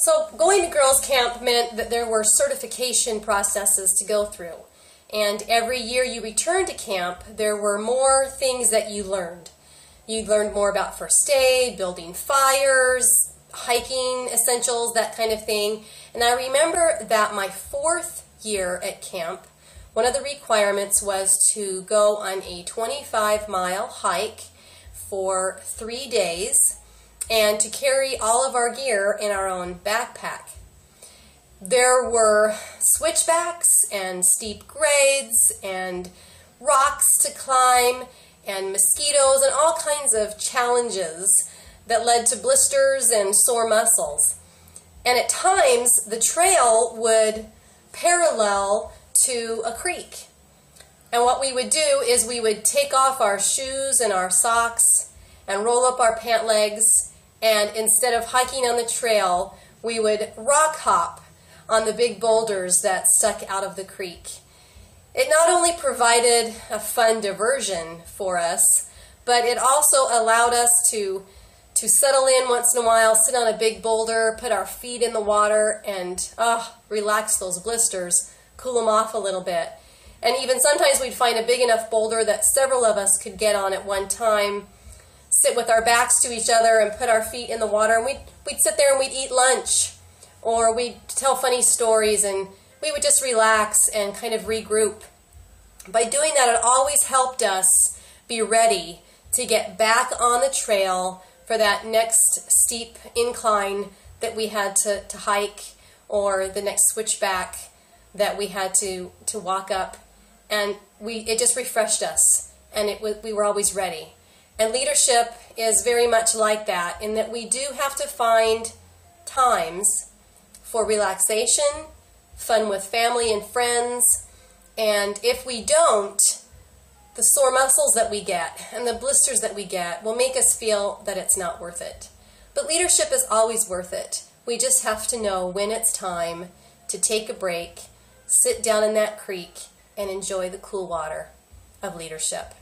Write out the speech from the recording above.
So going to girls' camp meant that there were certification processes to go through. And every year you returned to camp, there were more things that you learned. You learned more about first aid, building fires, hiking essentials, that kind of thing. And I remember that my 4th year at camp, one of the requirements was to go on a 25-mile hike for 3 days and to carry all of our gear in our own backpack. There were switchbacks and steep grades and rocks to climb and mosquitoes and all kinds of challenges that led to blisters and sore muscles. And at times the trail would parallel to a creek. And what we would do is we would take off our shoes and our socks and roll up our pant legs, and instead of hiking on the trail, we would rock hop on the big boulders that stuck out of the creek. It not only provided a fun diversion for us, but it also allowed us to settle in once in a while, sit on a big boulder, put our feet in the water, and relax those blisters, cool them off a little bit. And even sometimes we'd find a big enough boulder that several of us could get on at one time, sit with our backs to each other and put our feet in the water, and we'd sit there and we'd eat lunch, or we'd tell funny stories, and we would just relax and kind of regroup. By doing that, it always helped us be ready to get back on the trail for that next steep incline that we had to hike, or the next switchback that we had to walk up. And it just refreshed us, and we were always ready. And leadership is very much like that, in that we do have to find times for relaxation, fun with family and friends, and if we don't, the sore muscles that we get and the blisters that we get will make us feel that it's not worth it. But leadership is always worth it. We just have to know when it's time to take a break, sit down in that creek, and enjoy the cool water of leadership.